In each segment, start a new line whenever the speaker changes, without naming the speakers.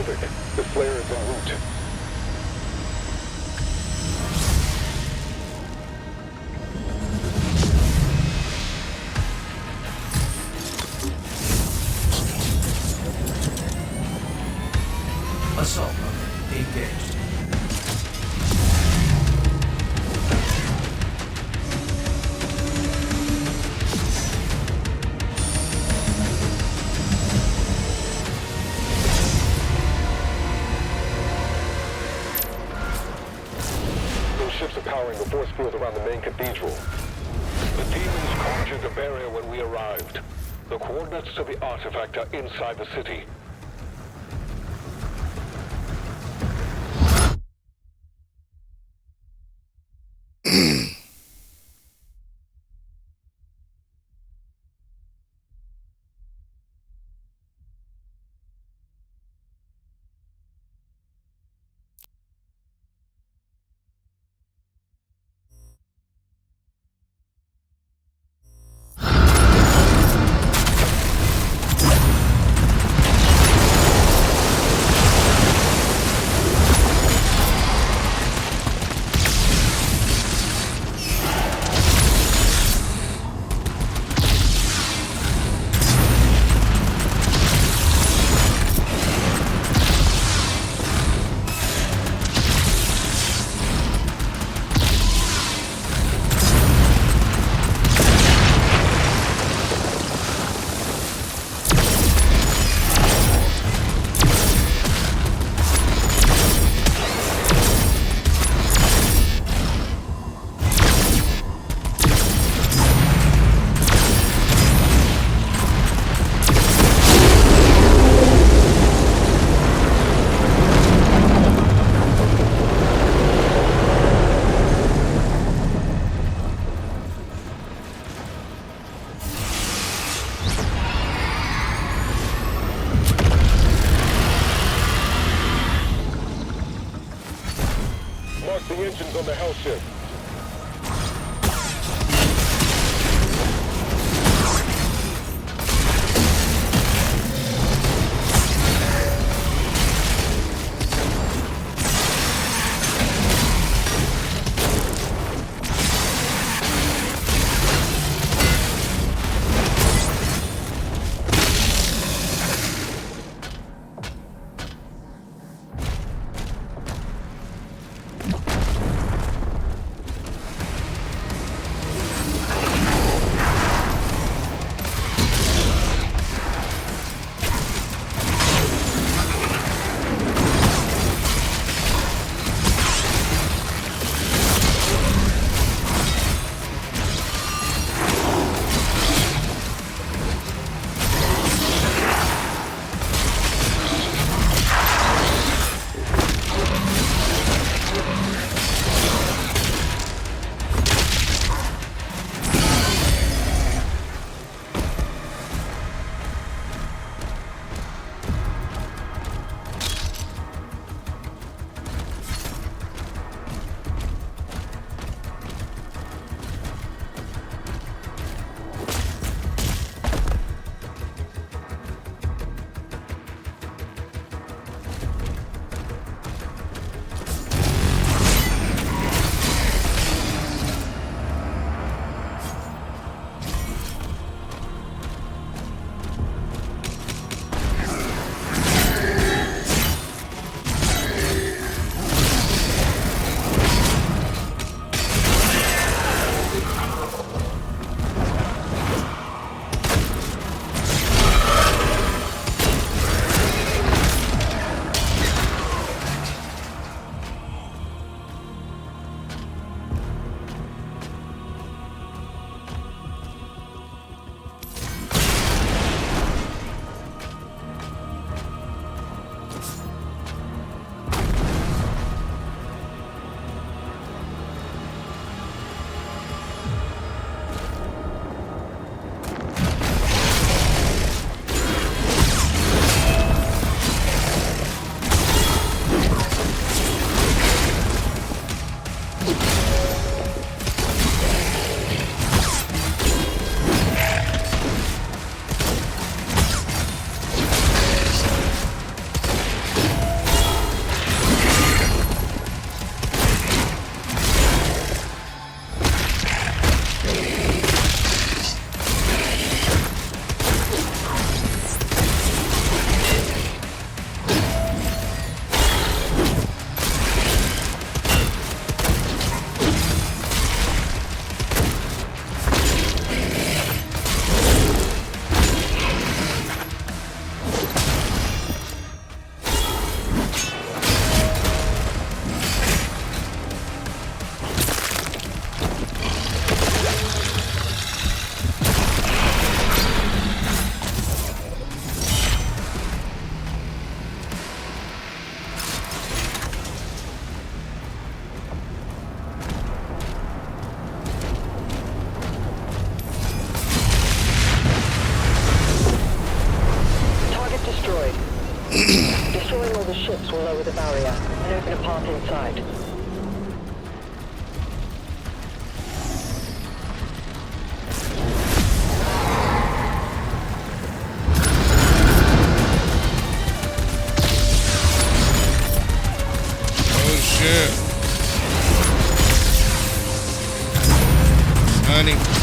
Pacific. The flare is en route.
Assault mode engaged.
Those ships are powering the force field around the main cathedral. The demons conjured the barrier when we arrived. The coordinates to the artifact are inside the city. Mark the engines on the hell ship.
the ships will lower the barrier and open a path inside.
Oh shit. Honey.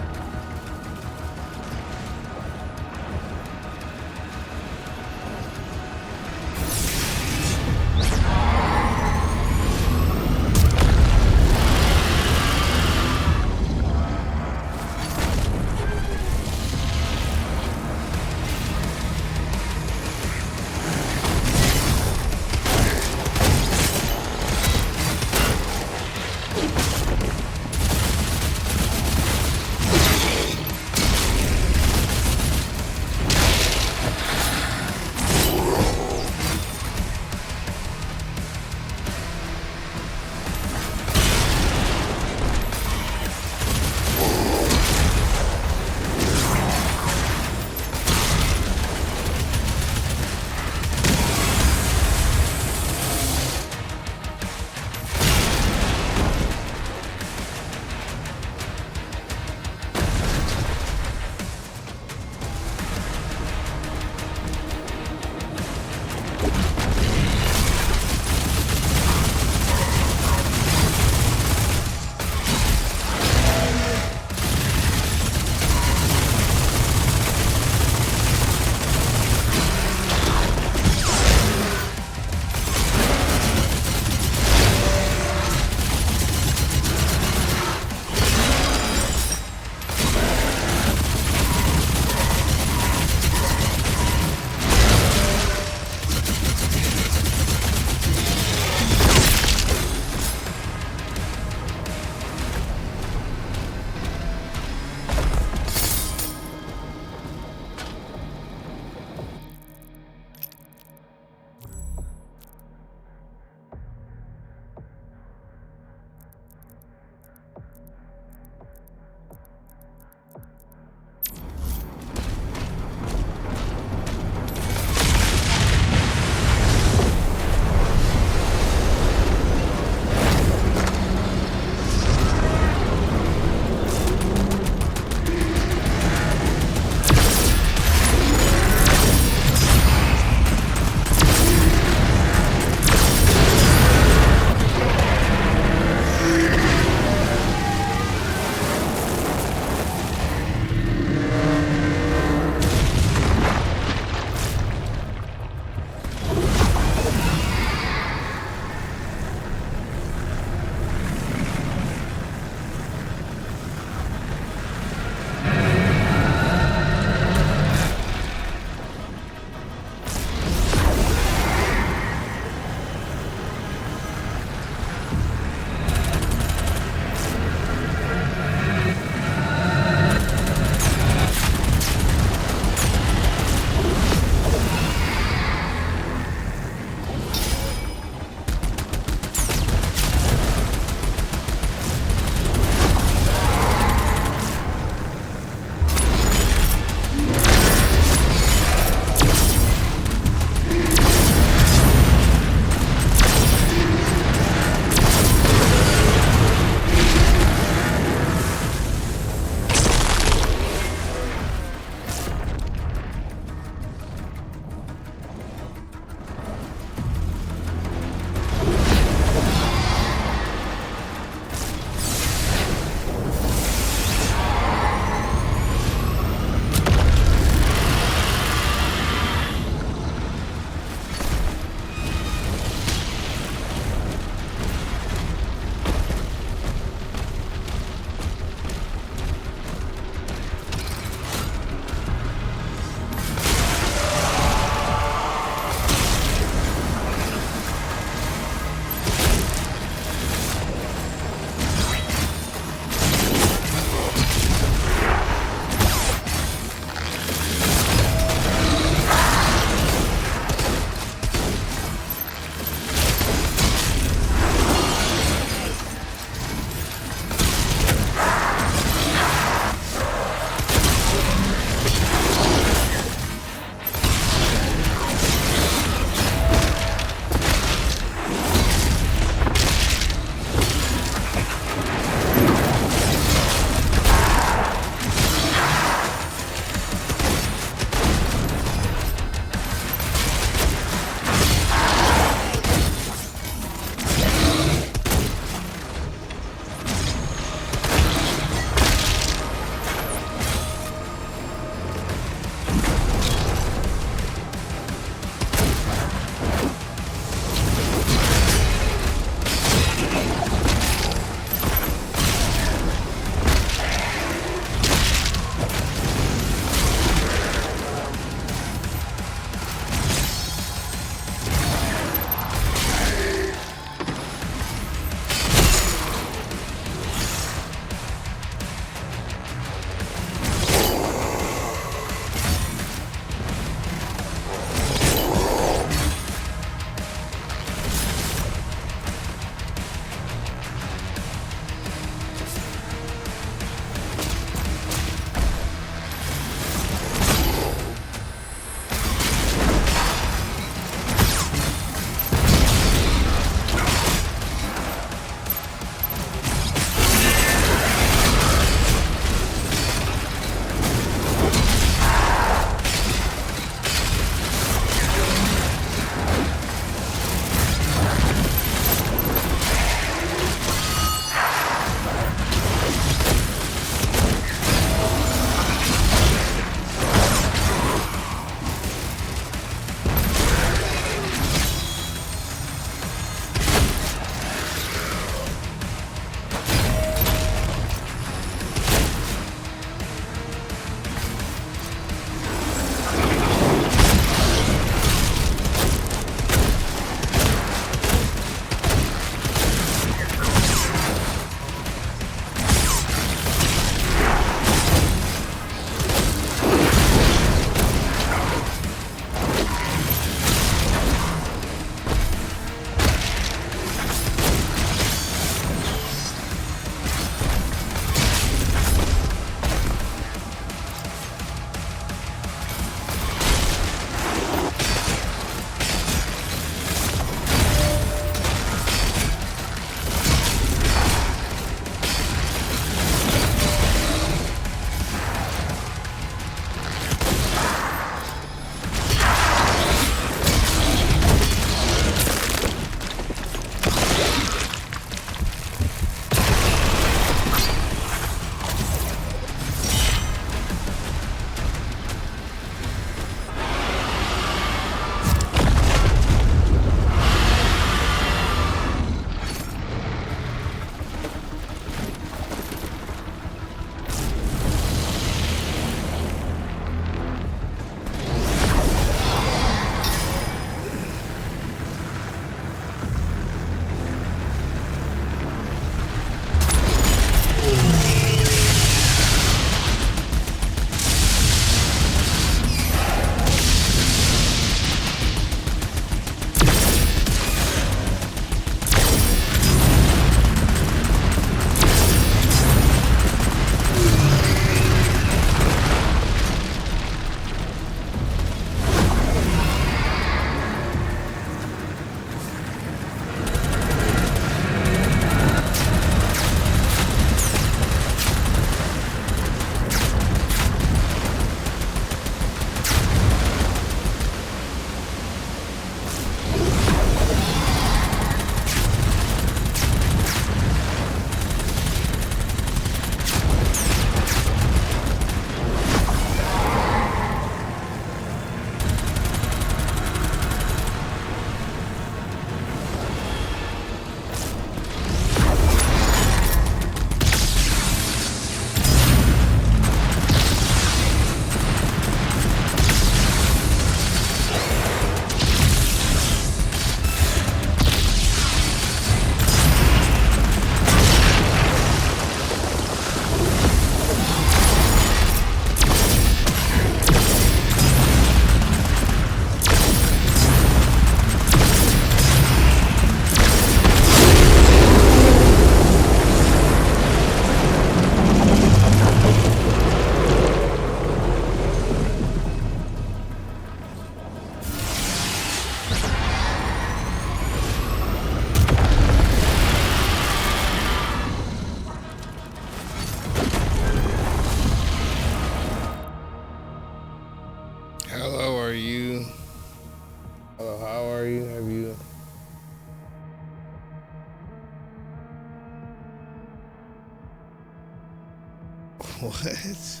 What?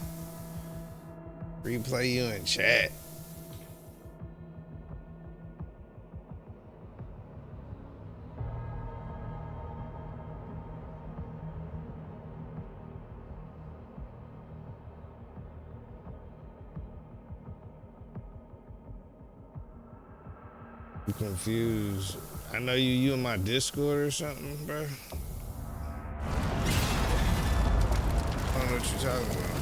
Replay you in chat. You confused. I know you in my Discord or something, bro. I don't know what you're talking about.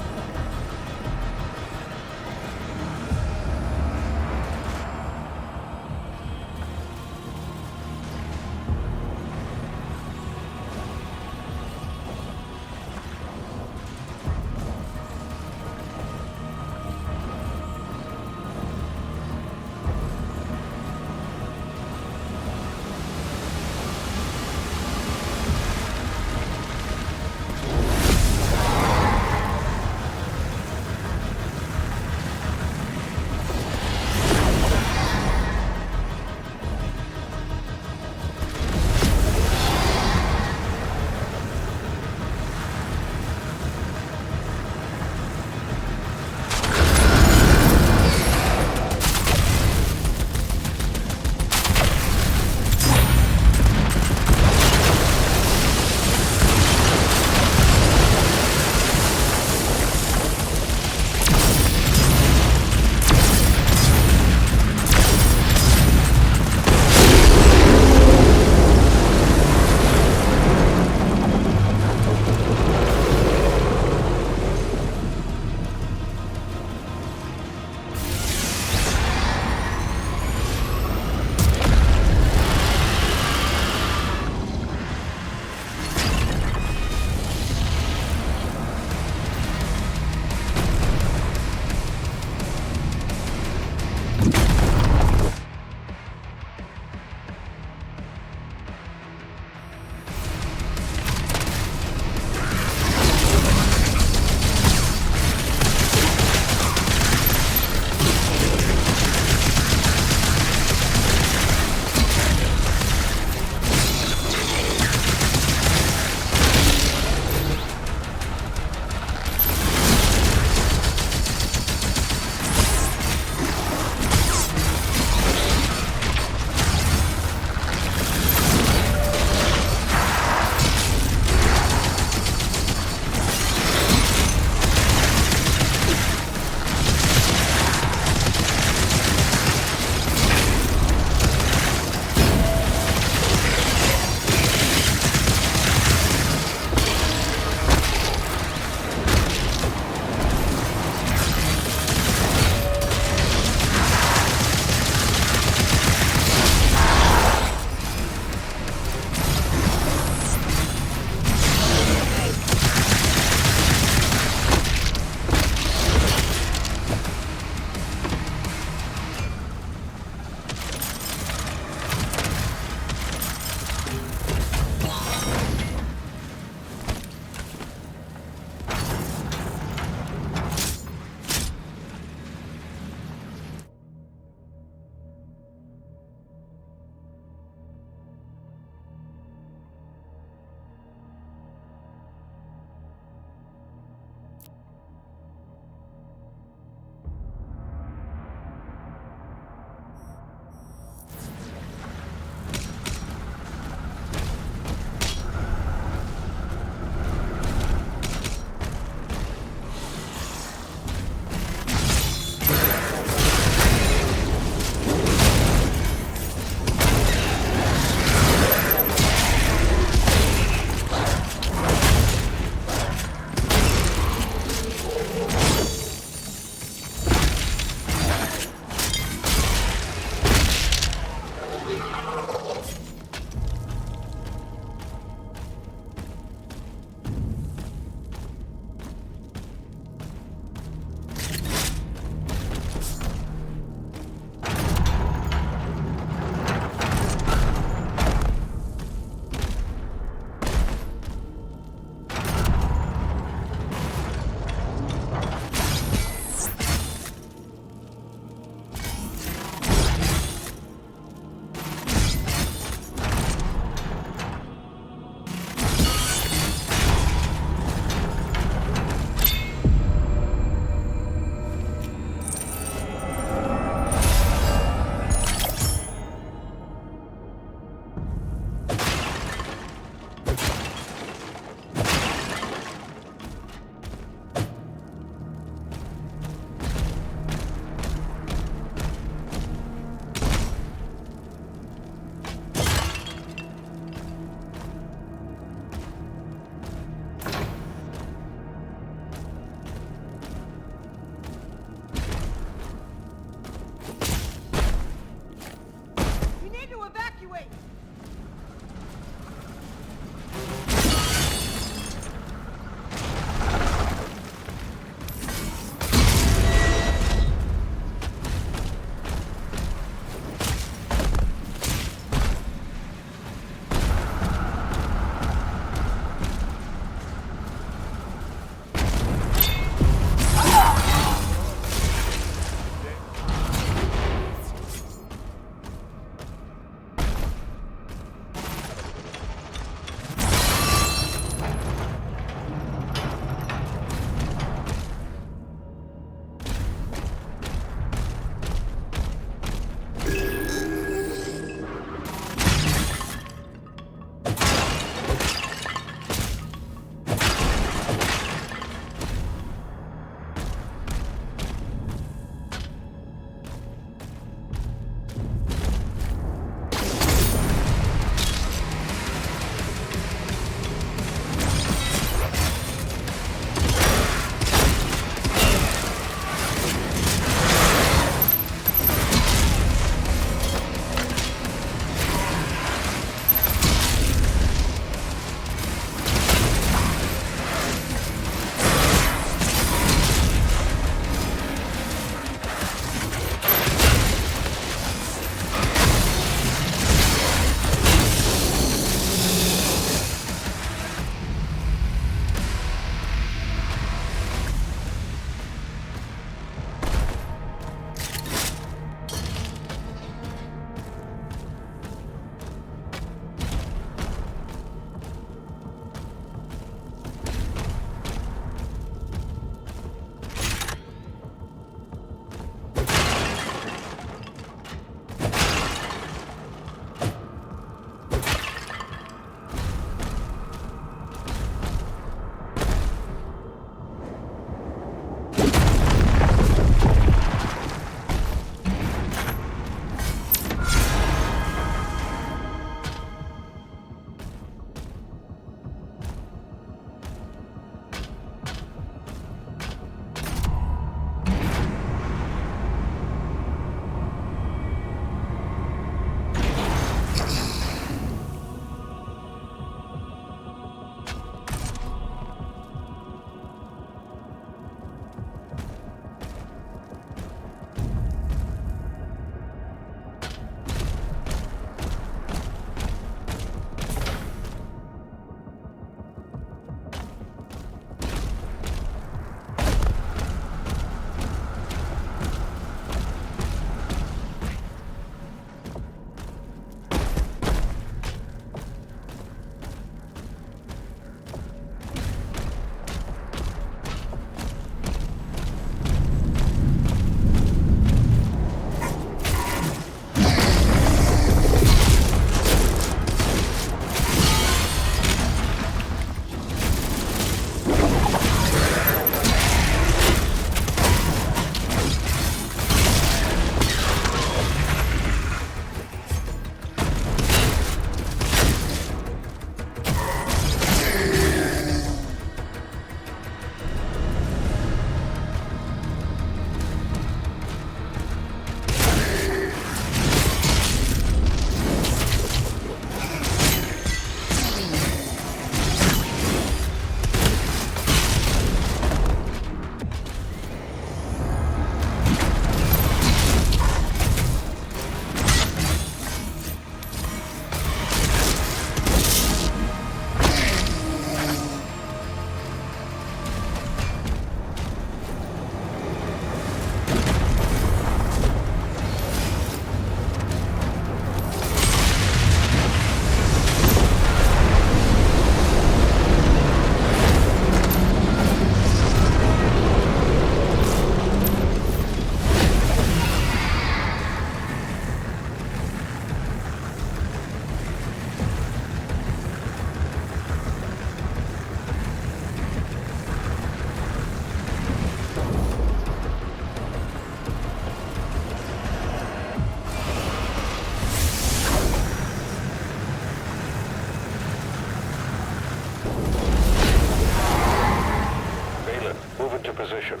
position.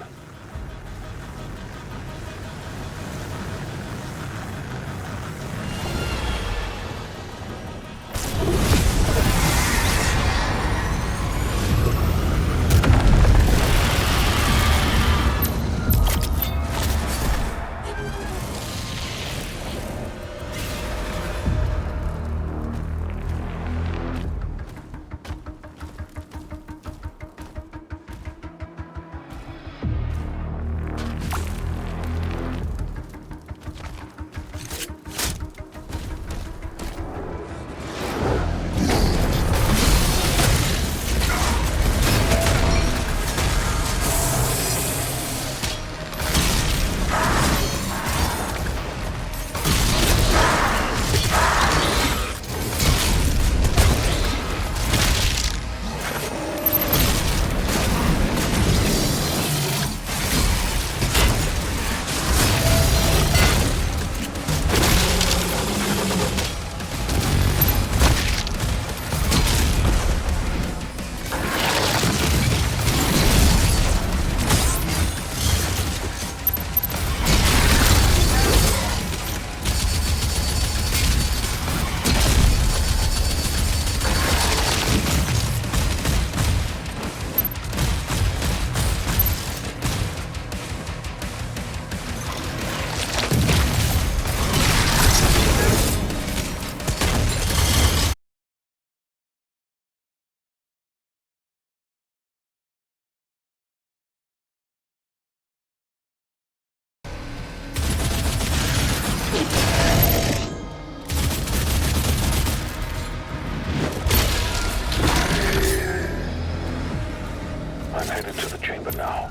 I'm headed to the chamber now.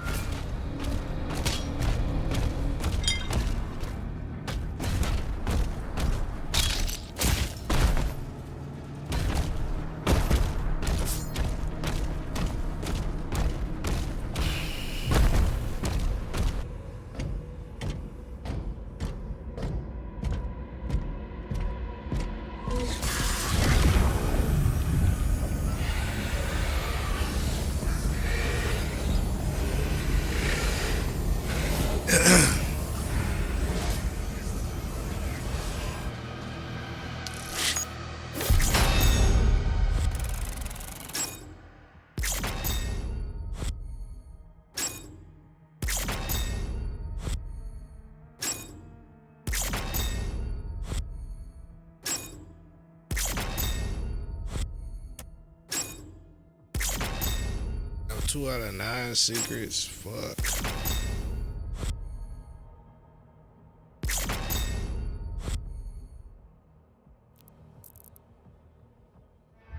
Oh, 2 out of 9 secrets. Fuck.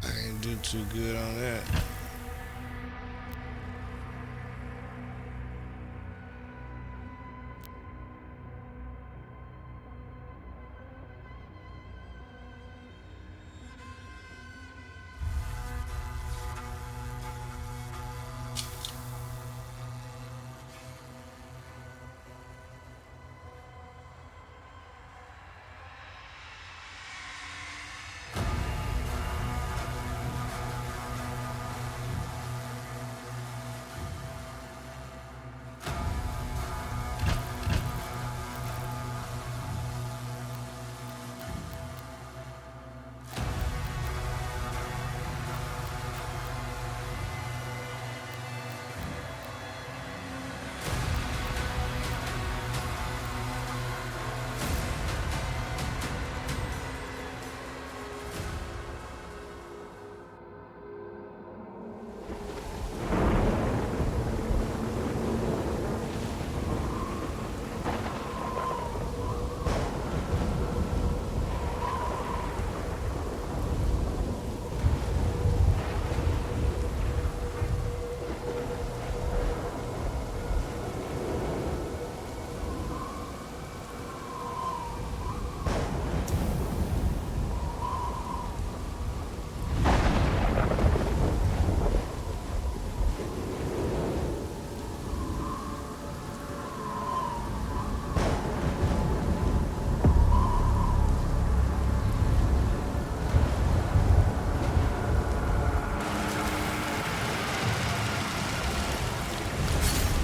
I ain't do too good on that.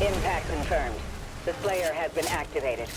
Impact confirmed. The Slayer has been activated.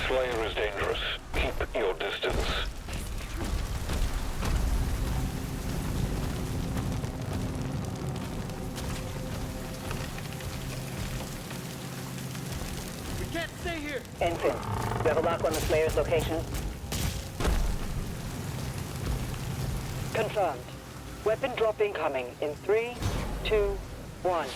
Slayer is dangerous. Keep your distance.
We can't stay here!
Ensign, you have a lock on the Slayer's location? Confirmed. Weapon drop incoming in 3, 2, 1.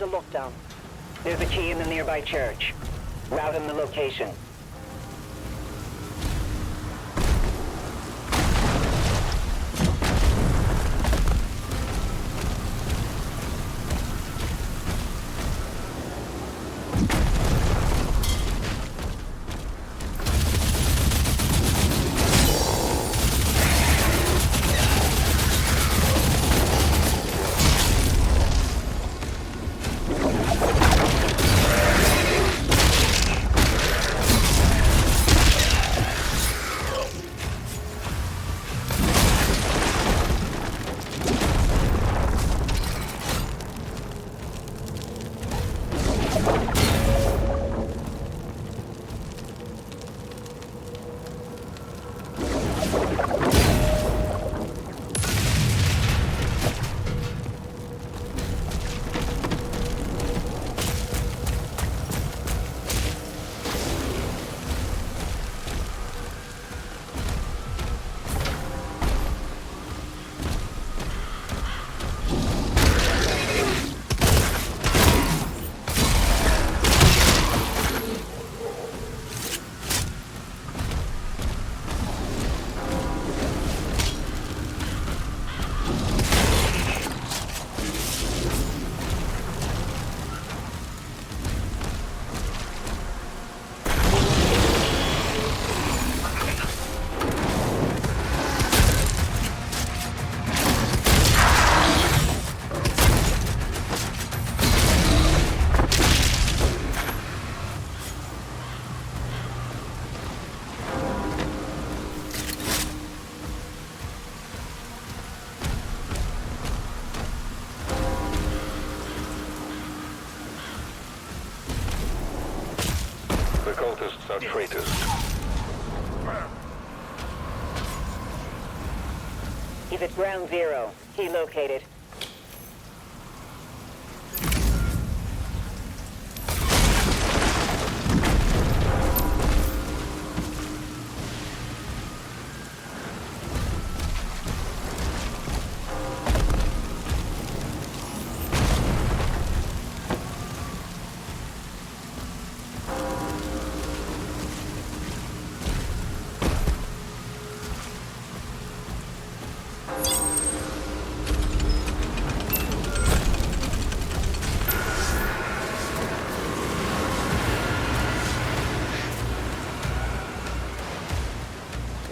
under lockdown.
There's a key in the nearby church. Route him the location.
The cultists are traitors.
He's at ground zero. Key located.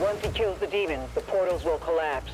Once he kills the demons, the portals will collapse.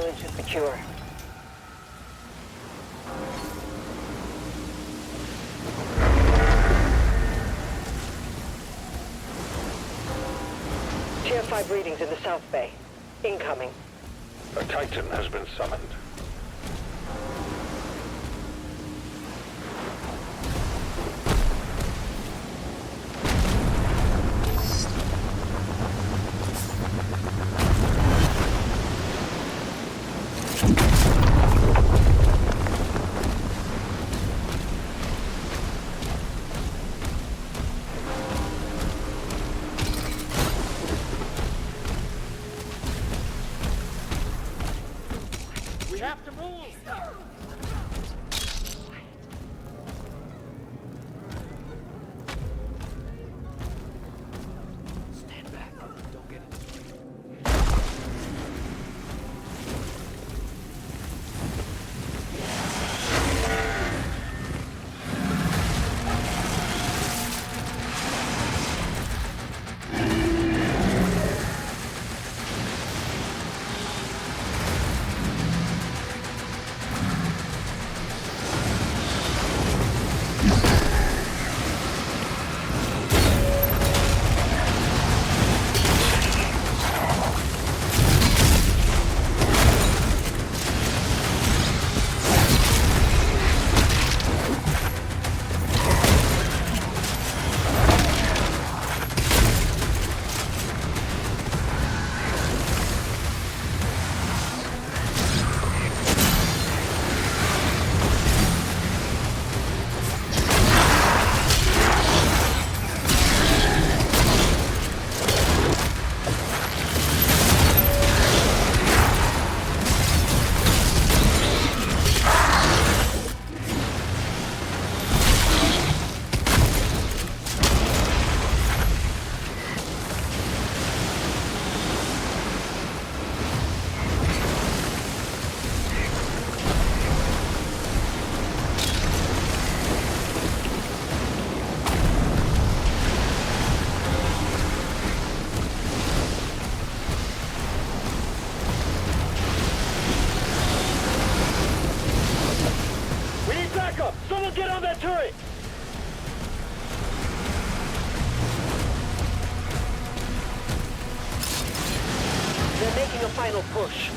village is secure. Tier 5 readings in the South Bay. Incoming.
A Titan has been summoned.
We have to move! Stand back. Don't get it. We need backup! Someone get on that turret!
They're making a final push.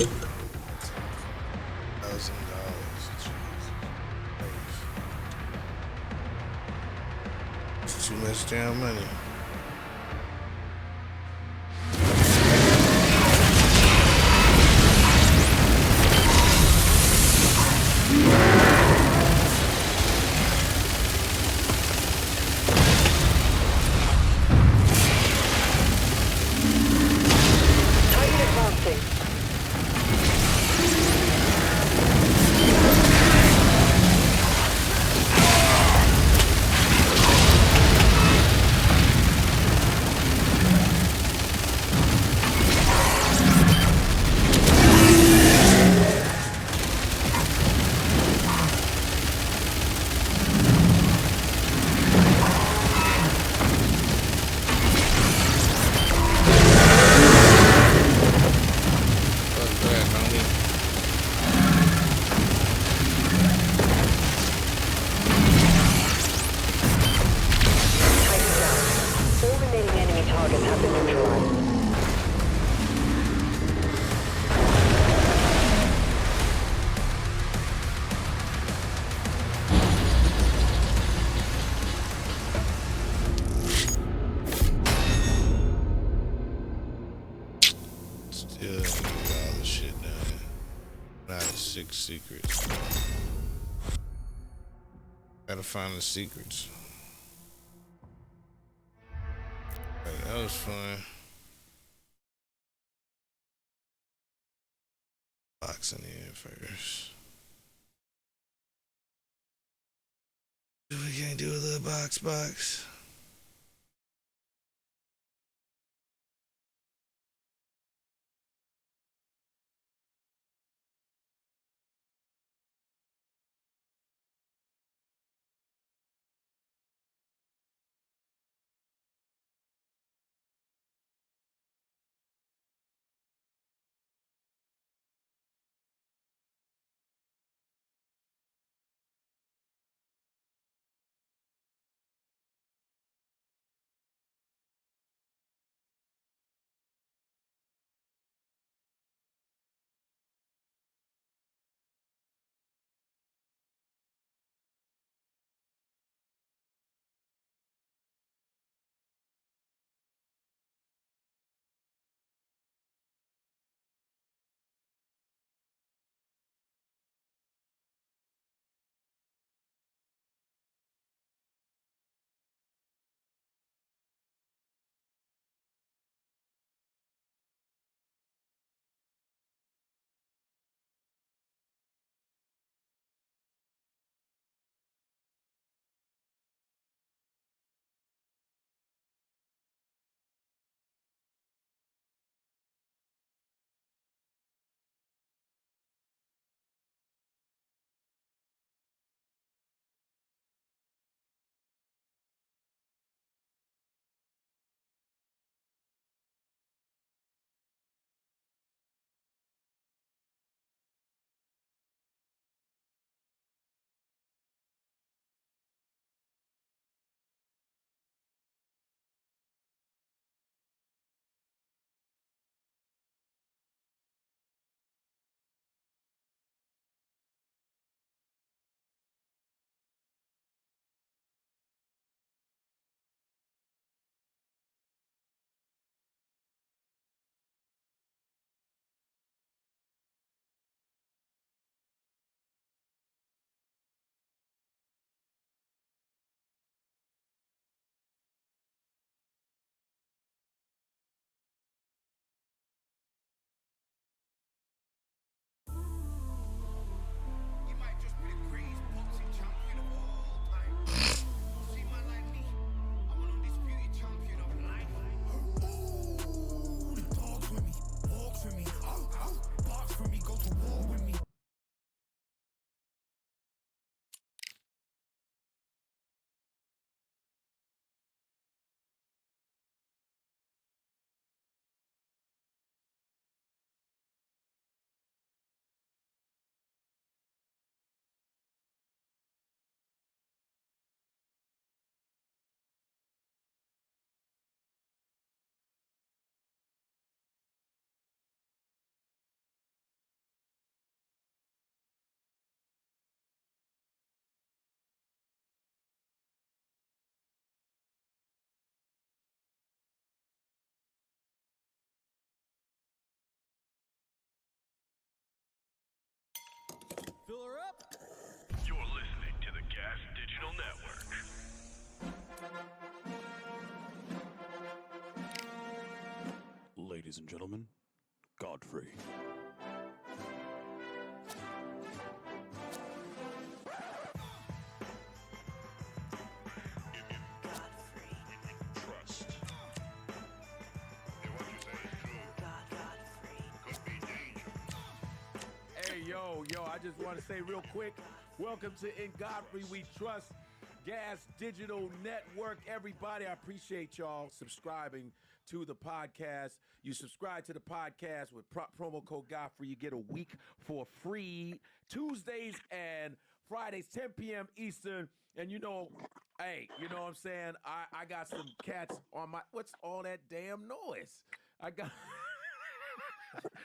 $1,000. It's too much damn money.
Titan advancing.
Fuck that, homie.
Titan down. All remaining enemy targets have been neutralized.
Still ain't get all the shit done. Not 6 secrets. Gotta find the secrets. Alright, that was fun. Boxing in first. We can't do a little box.
Fill her up.
You're listening to the Gas Digital Network.
Ladies and gentlemen, Godfrey.
Yo, I just want to say real quick, welcome to In Godfrey We Trust, Gas Digital Network. Everybody, I appreciate y'all subscribing to the podcast. You subscribe to the podcast with promo code Godfrey. You get a week for free, Tuesdays and Fridays, 10 p.m. Eastern. And you know, hey, you know what I'm saying? I got some cats on my, what's all that damn noise? I got...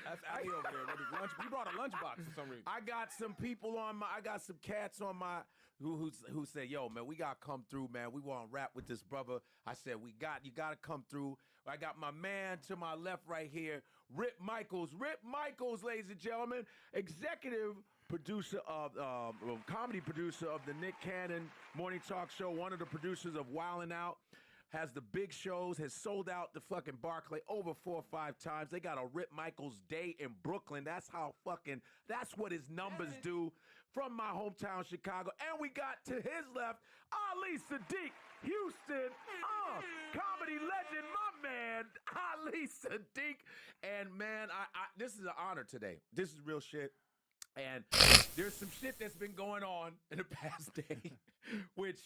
That's Ali over there with his lunch. He brought a lunchbox for some reason.
I got some people on my, I got some cats on my, who said, yo, man, we got to come through, man. We want to rap with this brother. I said, you got to come through. I got my man to my left right here, Rip Michaels. Rip Michaels, ladies and gentlemen, executive producer of, comedy producer of the Nick Cannon Morning Talk Show, one of the producers of Wildin' Out. Has the big shows, has sold out the fucking Barclay over 4 or 5 times. They got a Rip Michaels Day in Brooklyn. That's what his numbers do from my hometown, Chicago. And we got to his left, Ali Sadiq, Houston, comedy legend, my man, Ali Sadiq. And man, this is an honor today. This is real shit. And there's some shit that's been going on in the past day, which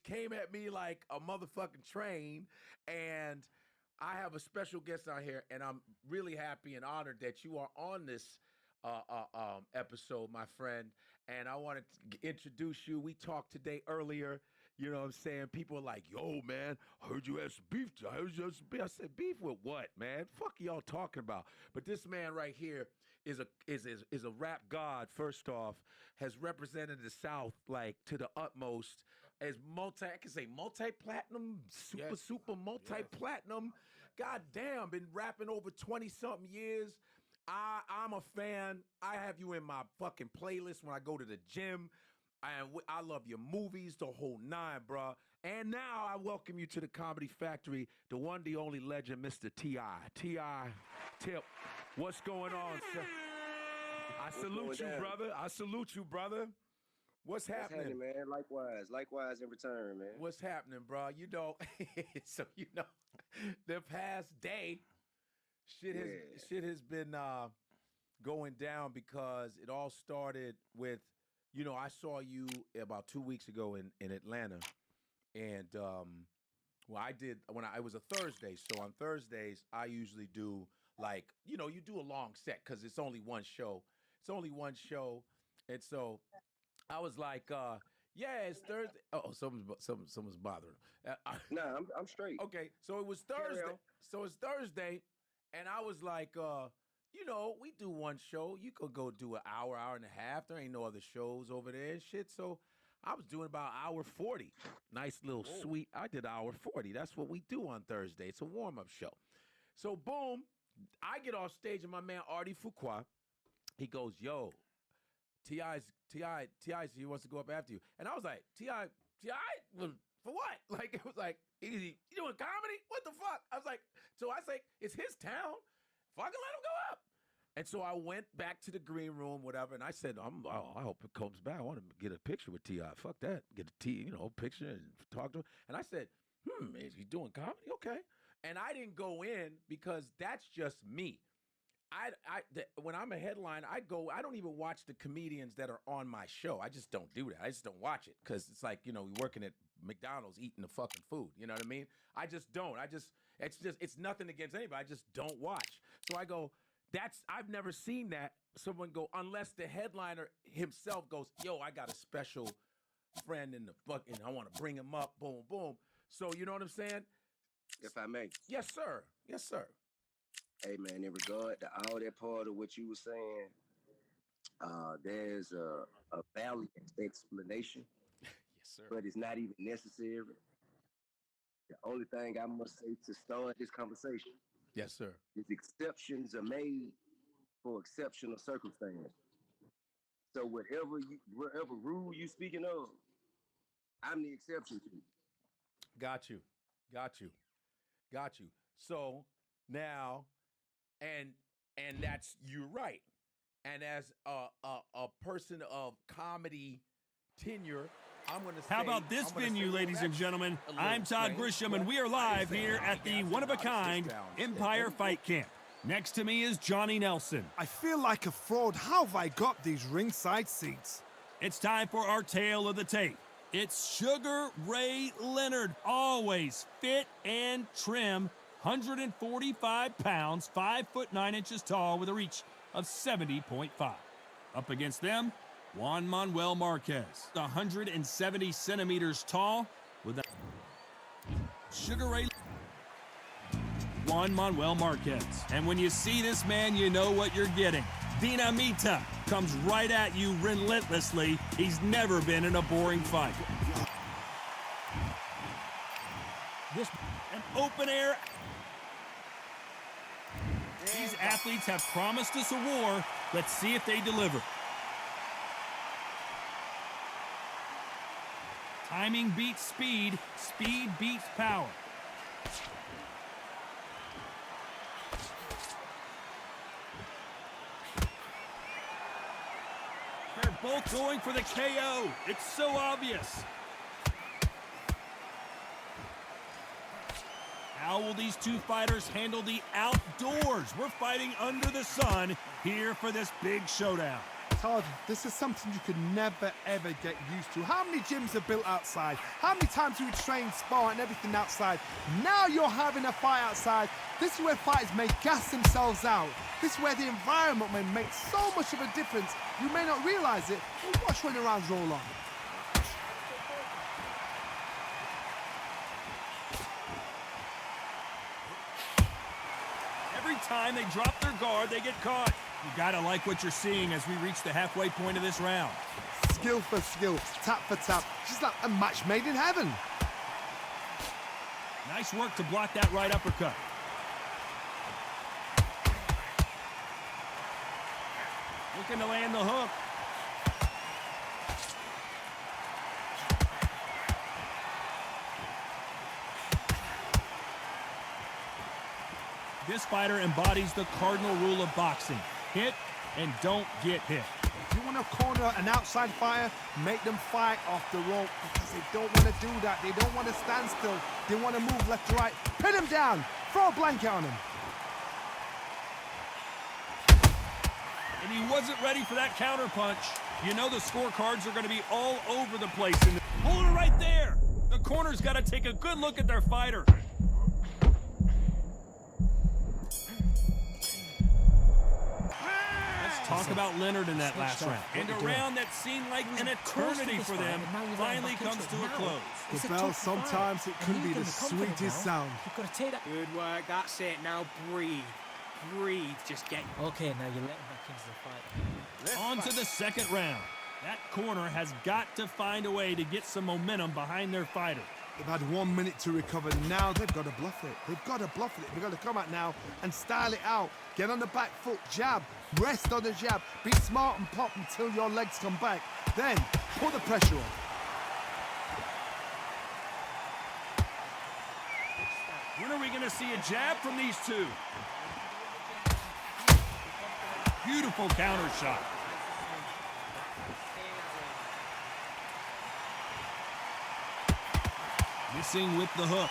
came at me like a motherfucking train. And I have a special guest out here, and I'm really happy and honored that you are on this episode, my friend. And I want to introduce you. We talked today earlier. You know what I'm saying? People are like, yo, man, I heard you had some beef. I said, beef with what, man? Fuck y'all talking about? But this man right here is a rap god, first off, has represented the South like to the utmost as multi-platinum, super multi-platinum. God damn, been rapping over 20-something years. I'm a fan. I have you in my fucking playlist when I go to the gym. I love your movies, the whole nine, bro. And now I welcome you to the Comedy Factory, the one, the only legend, Mr. T.I. T.I. Tip, what's going on, sir? I salute you, brother. I salute you, brother. What's happening,
man? Likewise in return, man.
What's happening, bro? You know, so you know, the past day, shit has been going down because it all started with. You know, I saw you about 2 weeks ago in Atlanta, and it was a Thursday. So on Thursdays, I usually do like, you know, you do a long set because it's only one show. And so I was like, yeah, it's Thursday. Oh, someone's bothering him.
Nah, I'm straight.
Okay, so it was Thursday. So it's Thursday, and I was like, you know, we do one show. You could go do an hour and a half. There ain't no other shows over there and shit. So I was doing about hour 40. Nice little sweet. I did hour 40. That's what we do on Thursday. It's a warm-up show. So boom, I get off stage and my man Artie Fuqua, he goes, yo, T.I. he wants to go up after you. And I was like, T.I. For what? Like, it was like, you doing comedy? What the fuck? I was like, it's his town. Fucking let him go up. And so I went back to the green room, whatever, and I said, I hope it comes back. I want to get a picture with T.I. Fuck that. Get a picture and talk to him. And I said, is he doing comedy? Okay. And I didn't go in because that's just me. When I'm a headline, I don't even watch the comedians that are on my show. I just don't do that. I just don't watch it because it's like, you know, we working at McDonald's eating the fucking food. You know what I mean? I just don't. It's nothing against anybody. I just don't watch. So I go, I've never seen that. Someone go, unless the headliner himself goes, yo, I got a special friend in the fucking, I want to bring him up, boom, boom. So you know what I'm saying?
If I may.
Yes, sir. Yes, sir.
Hey, man, in regard to all that part of what you were saying, there's a valiant explanation.
Yes, sir.
But it's not even necessary. The only thing I must say to start this conversation.
Yes, sir.
Is exceptions are made for exceptional circumstances. So whatever rule you speaking of, I'm the exception to.
Got you. So now, and that's, you're right. And as a person of comedy tenure, I'm going to say...
How about this venue, ladies and gentlemen? I'm Todd Grisham, and we are live here at the one-of-a-kind Empire Fight Camp. Next to me is Johnny Nelson.
I feel like a fraud. How have I got these ringside seats?
It's time for our tale of the tape. It's Sugar Ray Leonard, always fit and trim, 145 pounds, 5'9" tall, with a reach of 70.5. Up against them, Juan Manuel Marquez, 170 centimeters tall, with a Sugar Ray Juan Manuel Marquez. And when you see this man, you know what you're getting. Dinamita comes right at you relentlessly. He's never been in a boring fight. This an open air. These athletes have promised us a war. Let's see if they deliver. Timing beats speed. Speed beats power. They're both going for the KO. It's so obvious. How will these two fighters handle the outdoors? We're fighting under the sun here for this big showdown.
Todd, this is something you could never, ever get used to. How many gyms are built outside? How many times do we train, spar, and everything outside? Now you're having a fight outside. This is where fighters may gas themselves out. This is where the environment may make so much of a difference. You may not realize it, but watch when the rounds roll on.
Every time they drop their guard, they get caught. You gotta like what you're seeing as we reach the halfway point of this round.
Skill for skill, tap for tap, just like a match made in heaven.
Nice work to block that right uppercut. Looking to land the hook. This fighter embodies the cardinal rule of boxing. Hit and don't get hit.
If you want to corner an outside fighter, make them fight off the rope, because they don't want to do that. They don't want to stand still. They want to move left to right. Pin him down. Throw a blanket on him.
And he wasn't ready for that counter punch. You know the scorecards are going to be all over the place. Hold it right there. The corner's got to take a good look at their fighter. Talk about Leonard in that last round. And a round that seemed like an eternity for them finally comes to a close.
The bell, sometimes it can be the sweetest sound.
You've got to take that. Good work. That's it. Now breathe. Breathe. Just get... Okay, now you're letting back into the fight.
On to the second round. That corner has got to find a way to get some momentum behind their fighter.
They've had 1 minute to recover. Now they've got to bluff it. They've got to bluff it. They've got to come out now and style it out. Get on the back foot, jab, rest on the jab. Be smart and pop until your legs come back. Then put the pressure on.
When are we going to see a jab from these two? Beautiful counter shot. Missing with the hook.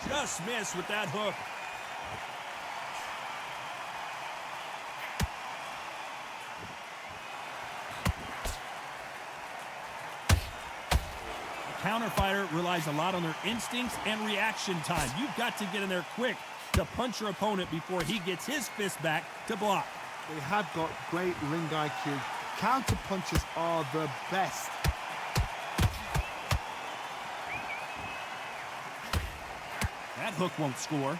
Just missed with that hook. The counter fighter relies a lot on their instincts and reaction time. You've got to get in there quick to punch your opponent before he gets his fist back to block.
They have got great ring IQ. Counter punches are the best.
That hook won't score.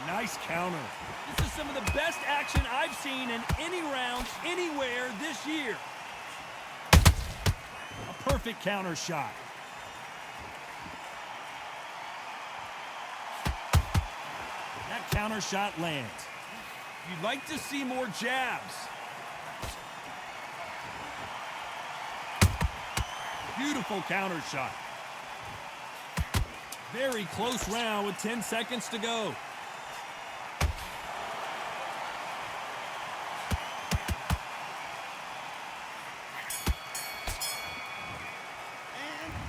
Nice counter. This is some of the best action I've seen in any round, anywhere this year. A perfect counter shot. That counter shot lands. You'd like to see more jabs. Beautiful counter shot. Very close round with 10 seconds to go.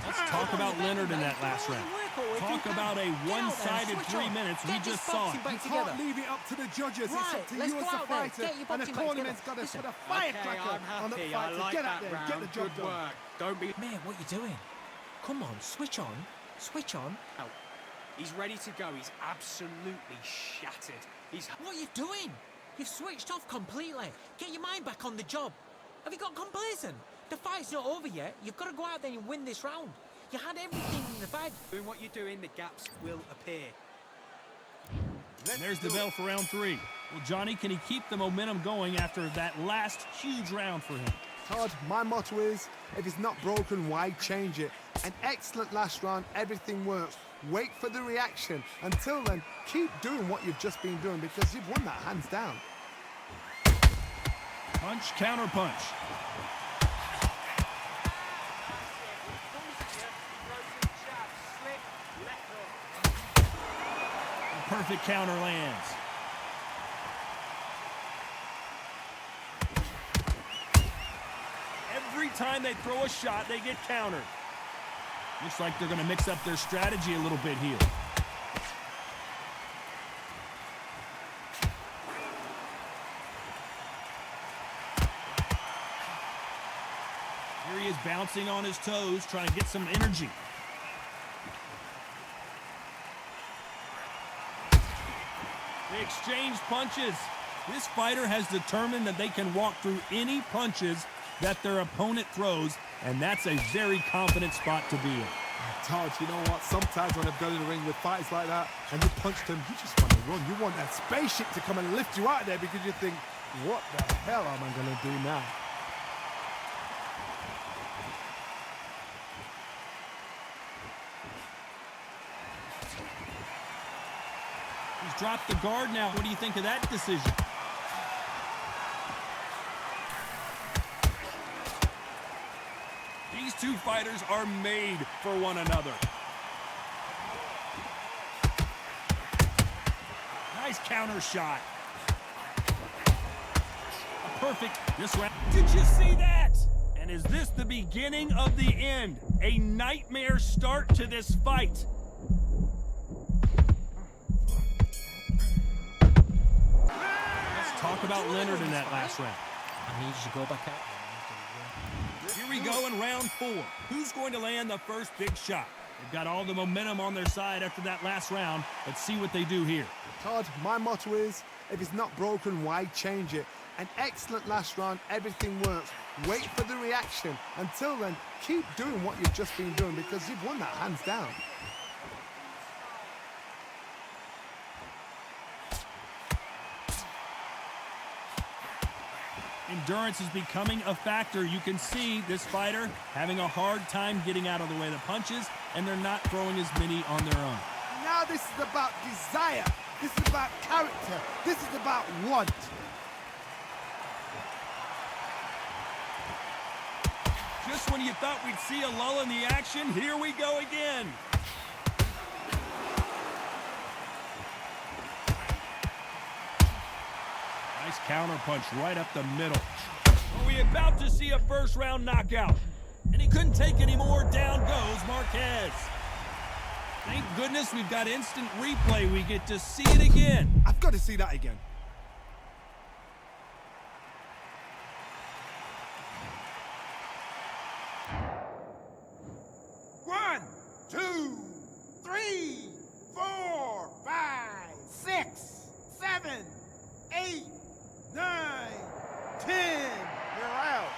Let's talk about Leonard in that last round. Talk about a one-sided 3 minutes. We just saw it.
You can't leave it up to the judges. It's up to you as a fighter. And the tournament's got to put a firecracker on the fight to get out there and get the job done.
Don't be...
Man, what you doing? Come on, switch on. Switch on.
Oh, he's ready to go. He's absolutely shattered. He's...
What are you doing? You've switched off completely. Get your mind back on the job. Have you got complacent? The fight's not over yet. You've got to go out there and win this round. You had everything in the bag.
Doing what you're doing, the gaps will appear.
And there's the bell for round 3. Well, Johnny, can he keep the momentum going after that last huge round for him?
Todd, my motto is, if it's not broken, why change it? An excellent last round, everything works. Wait for the reaction. Until then, keep doing what you've just been doing because you've won that hands down.
Punch, counter punch. Perfect counter lands. Every time they throw a shot, they get countered. Looks like they're going to mix up their strategy a little bit here. Here he is bouncing on his toes, trying to get some energy. They exchange punches. This fighter has determined that they can walk through any punches that their opponent throws, and that's a very confident spot to be in.
Todd, you know what? Sometimes when I've gone in the ring with fighters like that and you punch them, you just want to run. You want that spaceship to come and lift you out of there because you think, what the hell am I going to do now?
He's dropped the guard now. What do you think of that decision? These two fighters are made for one another. Nice counter shot. A perfect this round. Did you see that? And is this the beginning of the end? A nightmare start to this fight. Let's talk about Leonard in that last round.
I need you to go back out.
Here we go in round 4. Who's going to land the first big shot? They've got all the momentum on their side after that last round. Let's see what they do here.
Todd, my motto is, if it's not broken, why change it? An excellent last round, everything works. Wait for the reaction. Until then, keep doing what you've just been doing because you've won that hands down.
Endurance is becoming a factor. You can see this fighter having a hard time getting out of the way of the punches, and they're not throwing as many on their own.
Now this is about desire. This is about character. This is about want.
Just when you thought we'd see a lull in the action, here we go again. Nice counter punch right up the middle. Are we about to see a first round knockout? And he couldn't take any more. Down goes Marquez. Thank goodness we've got instant replay. We get to see it again.
I've got to see that again.
One, 2, 3, 4, 5, 6, 7, 8, 9, 10. You're out.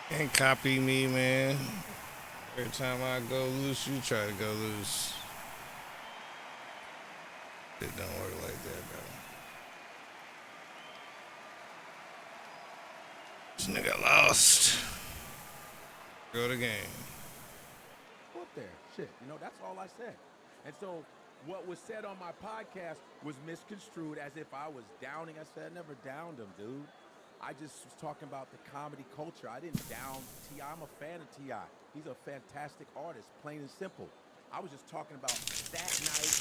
Can't copy me, man. Every time I go loose, you try to go loose. It don't work like that, bro. This nigga lost. Go to game.
Put there. Shit. That's all I said. And so what was said on my podcast was misconstrued as if I was downing. I said I never downed him, dude. I just was talking about the comedy culture. I didn't down T.I. I'm a fan of T.I. He's a fantastic artist, plain and simple. I was just talking about that night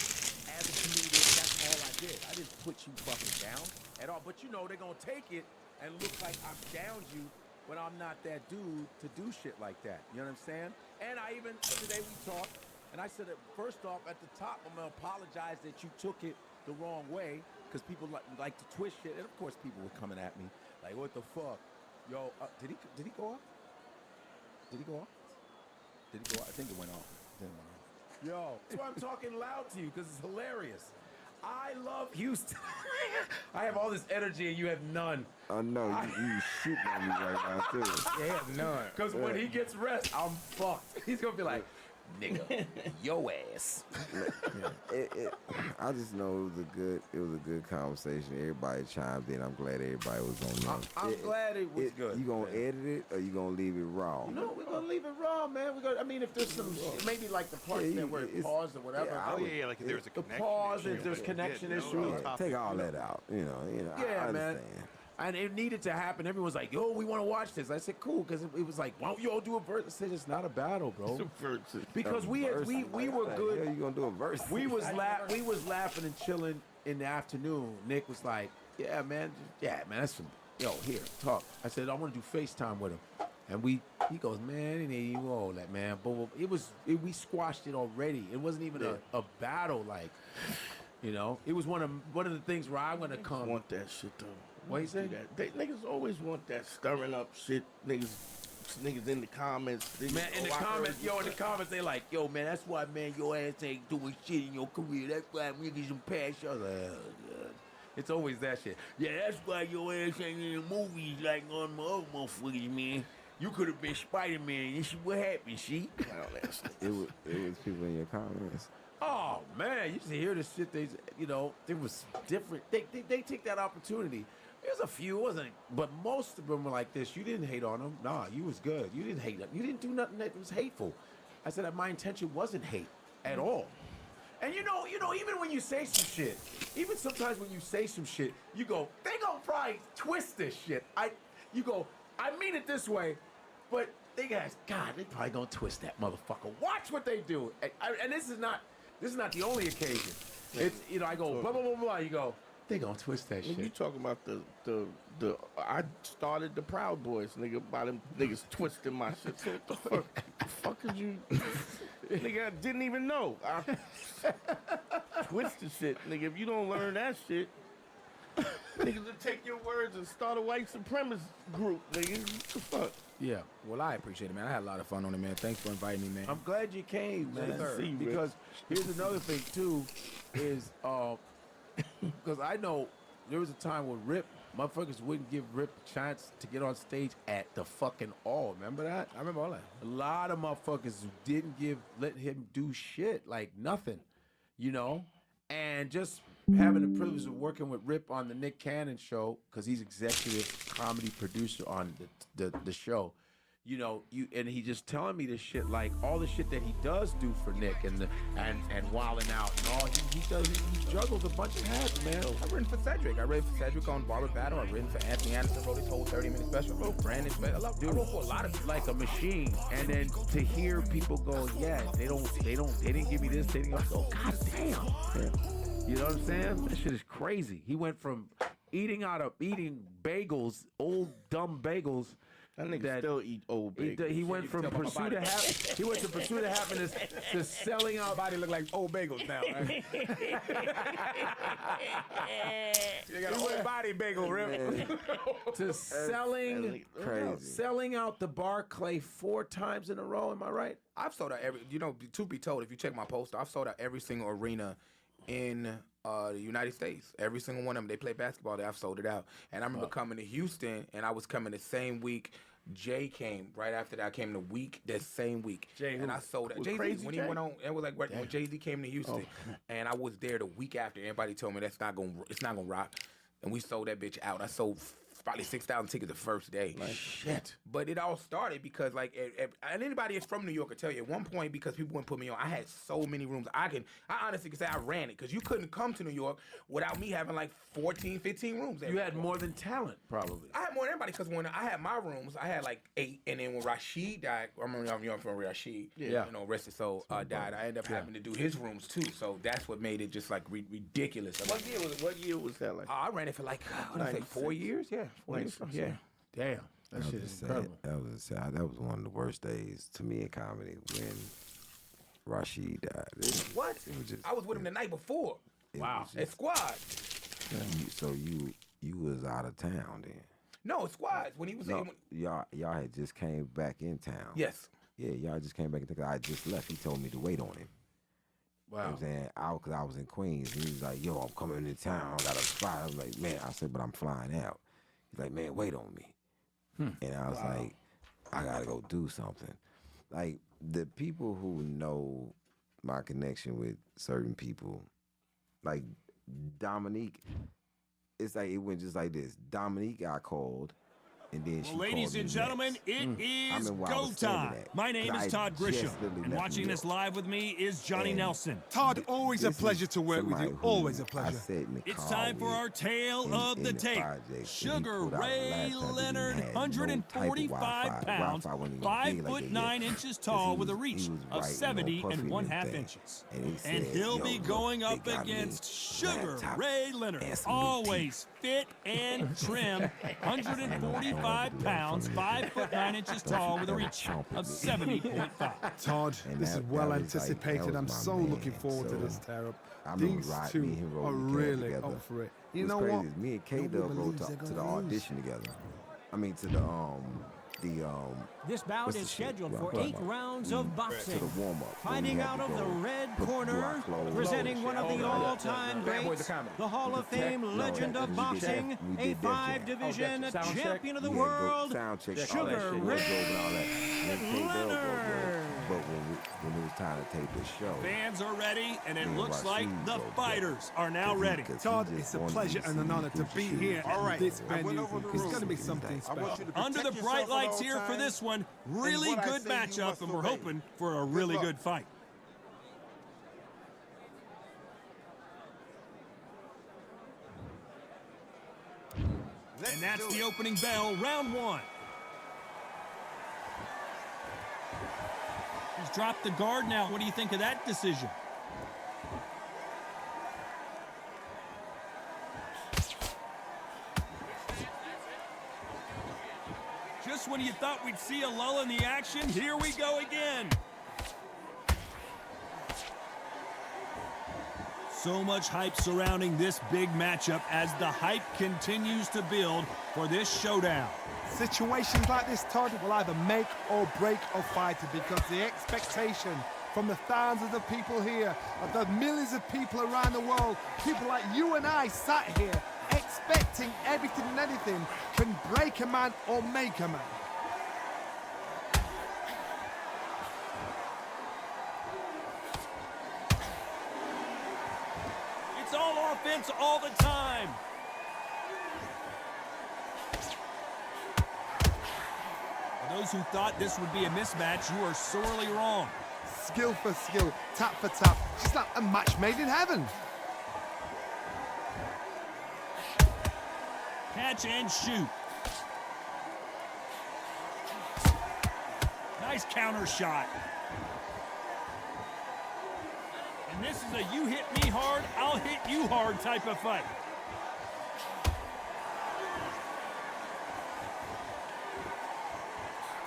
as a comedian. That's all I did. I didn't put you fucking down at all. But they're going to take it and look like I've downed you when I'm not that dude to do shit like that. You know what I'm saying? And today we talked, and I said that first off, at the top, I'm going to apologize that you took it the wrong way, because people like to twist shit. And of course, people were coming at me like, what the fuck? Yo, did he go off? Did he go off? Did he go off? I think it went off. Yo, that's why I'm talking loud to you, because it's hilarious. I love Houston. I have all this energy and you have none.
I know, you shooting at me right now, too.
Yeah, he has none. Because when he gets rest, I'm fucked. He's going to be like, nigga, yo ass.
I just know it was a good conversation. Everybody chimed in. I'm glad everybody was on there.
I'm glad it was good.
You gonna edit it or you gonna leave it raw?
No, we're gonna leave it raw, man. If there's some maybe like the part where it paused or whatever.
Like if there's a connection.
The pause, if there's connection issues.
Take all that out.
Yeah,
I
man.
understand.
And it needed to happen. Everyone's like, yo, we want to watch this. I said, cool, because it was like, why don't you all do a verse? I said, it's not a battle, bro. Because we were good.
Yeah, you gonna do a verse?
We was laughing and chilling in the afternoon. Nick was like, yeah, man, that's some, here, talk. I said, I want to do FaceTime with him. And he goes, man, it ain't even all that, man. But we squashed it already. It wasn't even a battle, like, it was one of the things where I'm gonna come.
Want that shit though?
What you say?
Niggas always want that stirring up shit. Niggas in the comments.
Man, in the comments, they like, yo, man, that's why, man, your ass ain't doing shit in your career. That's why niggas some past shows. Like, oh, God. It's always that shit. Yeah, that's why your ass ain't in the movies like on my other motherfuckers, man. You could have been Spider-Man. You see what happened, see?
It was people in your comments.
Oh, man, you should hear the shit. There was different. They take that opportunity. There's a few, wasn't it? But most of them were like this. You didn't hate on them. Nah, you was good. You didn't hate them. You didn't do nothing that was hateful. I said that my intention wasn't hate at all. And even when you say some shit, even sometimes when you say some shit, you go, they gonna probably twist this shit. You go, I mean it this way, but they probably gonna twist that motherfucker. Watch what they do. And this is not the only occasion. It's I go blah blah blah blah. You go, they gonna twist that shit.
You talking about the I started the Proud Boys, nigga, by them niggas twisting my shit. So what the fuck is you? Nigga, I didn't even know. I twisted shit, nigga. If you don't learn that shit, niggas will take your words and start a white supremacist group, nigga. What the fuck?
Yeah, well, I appreciate it, man. I had a lot of fun on it, man. Thanks for inviting me, man.
I'm glad you came, man.
Yes,
Because here's another thing too, is because I know there was a time when Rip, motherfuckers wouldn't give Rip a chance to get on stage at the fucking all. Remember that?
I remember all that.
A lot of motherfuckers didn't let him do shit, like nothing, and just having the privilege of working with Rip on the Nick Cannon show, because he's executive comedy producer on the show. And he just telling me this shit, like all the shit that he does do for Nick and Wildin' Out and all. He juggles a bunch of hats, man.
I've written for Cedric. I wrote for Cedric on Barber Battle. I've written for Anthony Anderson, wrote his whole 30-minute special. I wrote Brandon Smith. I wrote for a lot of
like a machine. And then to hear people go, yeah, they didn't give me this, they didn't go, God damn. Yeah. You know what I'm saying? That shit is crazy. He went from eating bagels, old dumb bagels.
That nigga still eat old bagels.
He went from pursuit of happiness to selling out.
Body look like old bagels now. Right? You got an old body bagel, Rip.
To selling out the Barclay 4 times in a row. Am I right?
I've sold out to be told, if you check my poster, I've sold out every single arena in the United States. Every single one of them. They play basketball there. I've sold it out. And I remember coming to Houston, and I was coming the same week Jay came. Right after that, I came that same week. And I sold it. Jay-Z, when he went on, it was like when Jay-Z came to Houston, and I was there the week after. Everybody told me it's not gonna rock. And we sold that bitch out. I sold probably 6,000 tickets the first day.
Shit.
But it all started because, like, and anybody that's from New York will tell you, at one point, because people wouldn't put me on, I had so many rooms. I honestly can say I ran it because you couldn't come to New York without me having like 14, 15 rooms.
You had more than talent, probably.
I had more than everybody because when I had my rooms, I had like 8, and then when Rashid died, I remember I'm young from Rashid, you know, rest his soul, died. I ended up having to do his rooms too, so that's what made it just like ridiculous.
What year was that? Like
I ran it for like 4 years. Yeah, 4 years. Yeah.
Damn, that shit is incredible.
That was one of the worst days to me in comedy when Rashid died.
What? I was with him the night before.
Wow.
At Squad.
So you was out of town then?
No, Squad. When he was in.
Y'all had just came back in town.
Yes.
Yeah, y'all just came back in town. I just left. He told me to wait on him.
Wow.
You know what I'm saying? Because I was in Queens. And he was like, yo, I'm coming into town. I got a spot. I was like, man. I said, but I'm flying out. He's like, man, wait on me. And I was like, I got to go do something. Like, the people who know my connection with certain people, like Dominique, it's like it went just like this. Dominique got called, and then she
ladies and gentlemen, it is go time. My name is Todd Grisham, and watching this live with me is Johnny Nelson.
Todd, always a pleasure to work with you. Always a pleasure.
It's time for our tale of the tape. Sugar Ray Leonard, 145 pounds, 5'9" tall, with a reach of 70 1/2 inches. And he'll be going up against Sugar Ray Leonard, always fit and trim, 145 pounds, 5'9" tall, with a reach of 70.5.
Todd, this is well anticipated. I'm so looking forward to this tear-up. These two are really up for it. You know what?
Me and K-Dub go to the audition together. I mean, to the
This bout is scheduled for 8 rounds of boxing.
To the warm-up.
Fighting out of the red corner, presenting one of the all-time greats, the Hall of Fame legend of boxing, a 5-division champion of the world, Sugar Ray Leonard.
But when it was time to tape the show,
fans are ready, and it looks like the fighters are now ready.
Todd, it's a pleasure and an honor to be here at this venue. It's going to be something special.
Under the bright lights here for this one, really good matchup, and we're hoping for a really good fight. And that's the opening bell, round 1. He's dropped the guard now. What do you think of that decision? Just when you thought we'd see a lull in the action, here we go again. So much hype surrounding this big matchup as the hype continues to build for this showdown.
Situations like this, Todd, will either make or break a fighter because the expectation from the thousands of people here, of the millions of people around the world, people like you and I sat here expecting everything and anything, can break a man or make a man.
It's all offense all the time. For those who thought this would be a mismatch, you are sorely wrong.
Skill for skill, tap for tap, just like a match made in heaven.
Catch and shoot. Nice counter shot. And this is a you hit me hard, I'll hit you hard type of fight.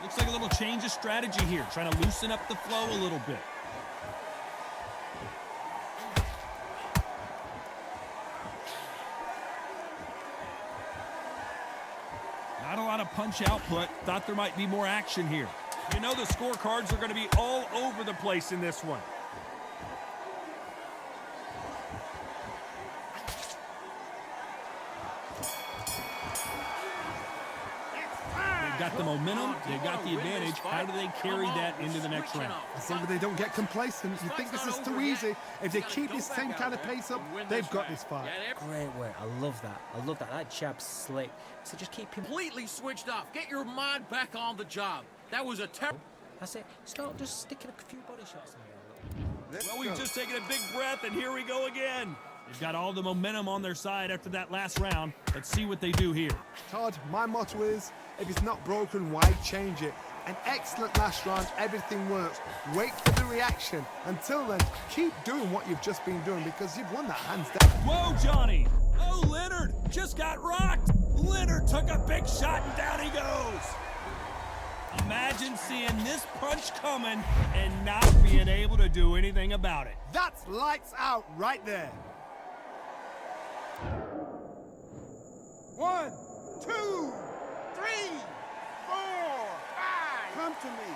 Looks like a little change of strategy here, trying to loosen up the flow a little bit. Not a lot of punch output. Thought there might be more action here. You know the scorecards are going to be all over the place in this one. They've got the momentum. They've got the advantage. How do they carry that into the next round?
As long as they don't get complacent, you think this is too easy. If they keep this same kind of pace up, they've got this fight.
Great work. I love that. I love that. That jab's slick. So just keep him
completely switched off. Get your mind back on the job. That was a terrible.
That's it. Start just sticking a few body shots in there.
Well, we've just taken a big breath, and here we go again. They've got all the momentum on their side after that last round. Let's see what they do here.
Todd, my motto is, if it's not broken, why change it? An excellent last round, everything works. Wait for the reaction. Until then, keep doing what you've just been doing because you've won that hands down.
Whoa, Johnny! Oh, Leonard just got rocked! Leonard took a big shot and down he goes! Imagine seeing this punch coming and not being able to do anything about it.
That's lights out right there.
1, 2, 3, 4, 5. Come to me.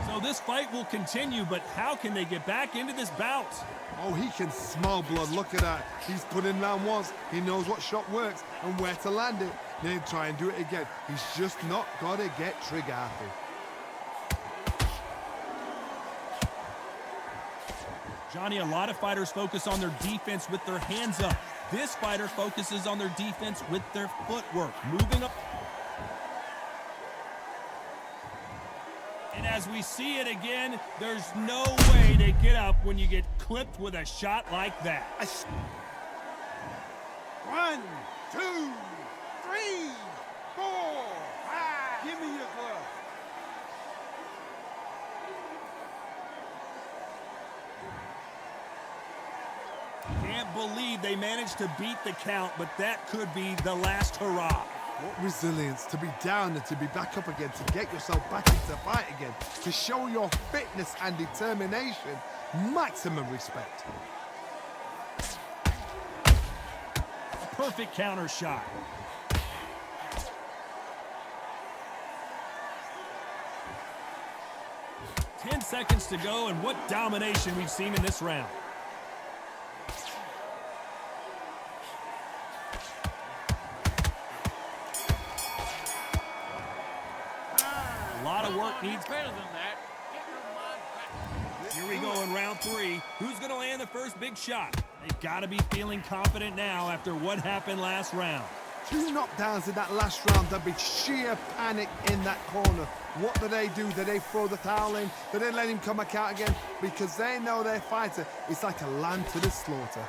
So this fight will continue, but how can they get back into this bout?
Oh, he can smell blood. Look at that. He's put in round once. He knows what shot works and where to land it. Then try and do it again. He's just not got to get trigger happy.
Johnny, a lot of fighters focus on their defense with their hands up. This fighter focuses on their defense with their footwork. Moving up. And as we see it again, there's no way to get up when you get clipped with a shot like that.
1, 2, 3, 4, 5. Give me your glove.
Can't believe they managed to beat the count, but that could be the last hurrah.
What resilience to be down and to be back up again, to get yourself back into fight again, to show your fitness and determination. Maximum respect.
A perfect counter shot. Ten seconds to go, and what domination we've seen in this round. A lot of work needs
better than that.
Here we go in round 3. Who's going to land the first big shot? They've got to be feeling confident now after what happened last round.
2 knockdowns in that last round. There'd be sheer panic in that corner. What do? Do they throw the towel in? Do they let him come back out again? Because they know their fighter is like a lamb to the slaughter.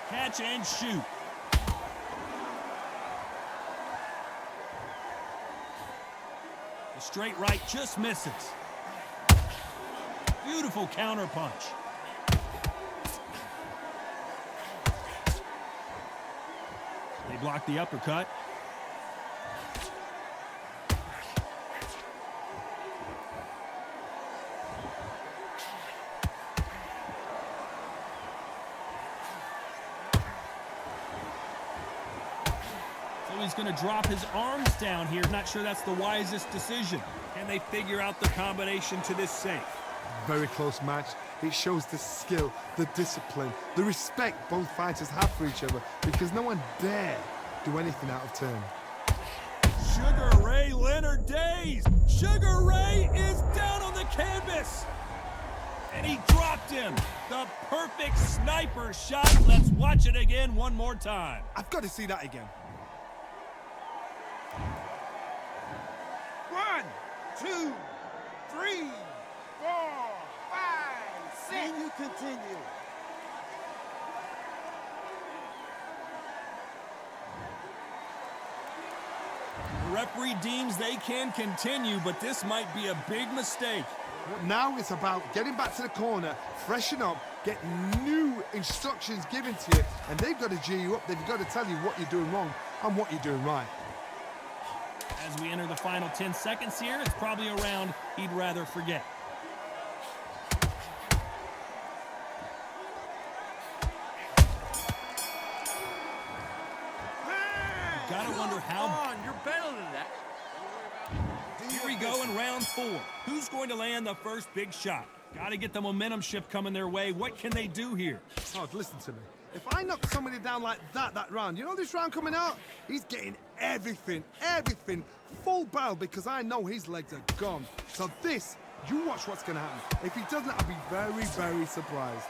Catch and shoot. The straight right just misses. Beautiful counter punch. They block the uppercut. So he's going to drop his arms down here. Not sure that's the wisest decision. Can they figure out the combination to this safe?
Very close match. It shows the skill, the discipline, the respect both fighters have for each other because no one dare do anything out of turn.
Sugar Ray Leonard dazed. Sugar Ray is down on the canvas. And he dropped him. The perfect sniper shot. Let's watch it again one more time.
I've got to see that again.
1, 2, 3, 4, 5, 6. And you continue.
The referee deems they can continue, but this might be a big mistake.
Now it's about getting back to the corner, freshen up, get new instructions given to you, and they've got to G you up. They've got to tell you what you're doing wrong and what you're doing right.
As we enter the final 10 seconds here, it's probably a round he'd rather forget. Gotta wonder how...
You're better than that.
Here we go in round 4. Who's going to land the first big shot? Got to get the momentum shift coming their way. What can they do here?
Todd, listen to me. If I knock somebody down like that round, you know this round coming out? He's getting everything, full barrel, because I know his legs are gone. So this, you watch what's going to happen. If he doesn't, I'll be very, very surprised.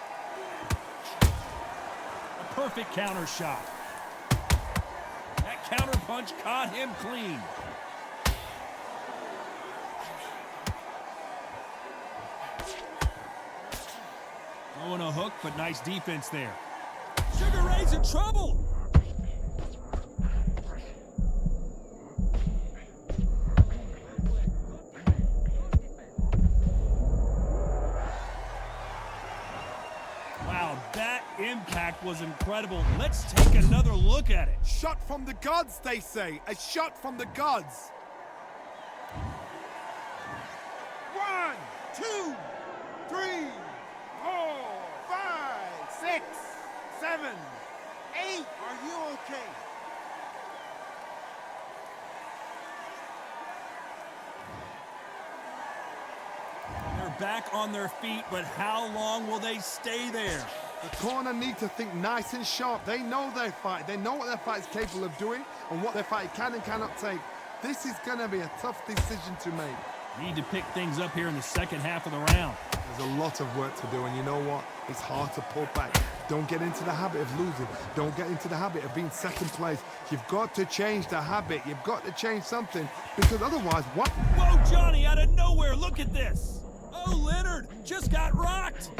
A perfect counter shot. That counter punch caught him clean. Throwing a hook, but nice defense there. Sugar Ray's in trouble. Wow, that impact was incredible. Let's take another look at it.
Shot from the gods, they say. A shot from the gods.
1, 2, 3, 4, 5, 6, 7, 8. Are you okay?
They're back on their feet, but how long will they stay there?
The corner need to think nice and sharp. They know their fight. They know what their fight is capable of doing and what their fight can and cannot take. This is going to be a tough decision to make.
Need to pick things up here in the second half of the round.
There's a lot of work to do, and you know what? It's hard to pull back. Don't get into the habit of losing. Don't get into the habit of being second place. You've got to change the habit. You've got to change something, because otherwise, what?
Whoa, Johnny, out of nowhere, look at this. Oh, Leonard just got rocked.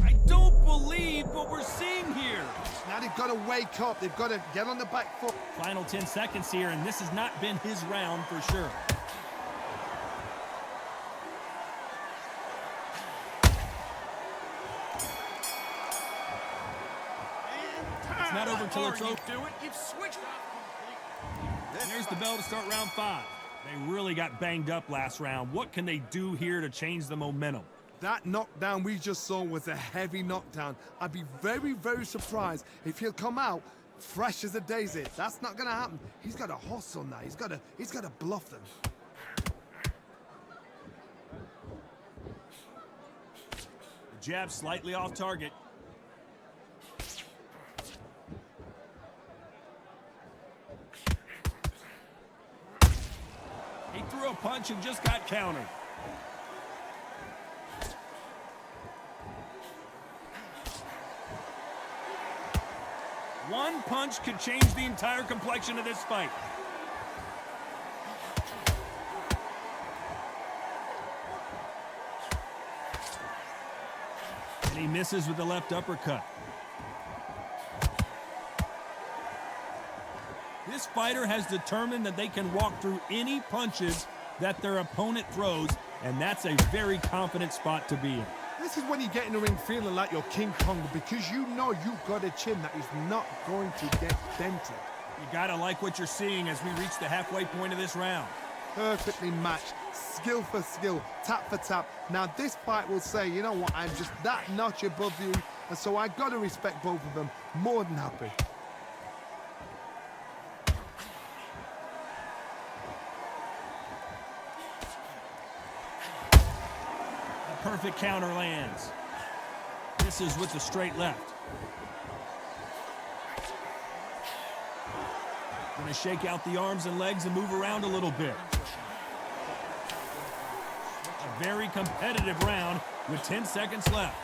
I don't believe what we're seeing here.
Now they've got to wake up. They've got to get on the back foot.
Final 10 seconds here, and this has not been his round for sure. It's not over until it's over.
You've switched off.
There's the bell to start round 5. They really got banged up last round. What can they do here to change the momentum?
That knockdown we just saw was a heavy knockdown. I'd be very, very surprised if he'll come out fresh as a daisy. That's not going to happen. He's got to hustle now. He's got to bluff them.
The jab slightly off target. He threw a punch and just got countered. One punch could change the entire complexion of this fight. And he misses with the left uppercut. This fighter has determined that they can walk through any punches that their opponent throws, and that's a very confident spot to be in.
This is when you get in the ring feeling like you're King Kong, because you know you've got a chin that is not going to get dented.
You gotta like what you're seeing as we reach the halfway point of this round.
Perfectly matched, skill for skill, tap for tap. Now this fight will say, you know what, I'm just that notch above you, and so I gotta respect both of them. More than happy.
Perfect counter lands. This is with the straight left. Gonna shake out the arms and legs and move around a little bit. A very competitive round with 10 seconds left.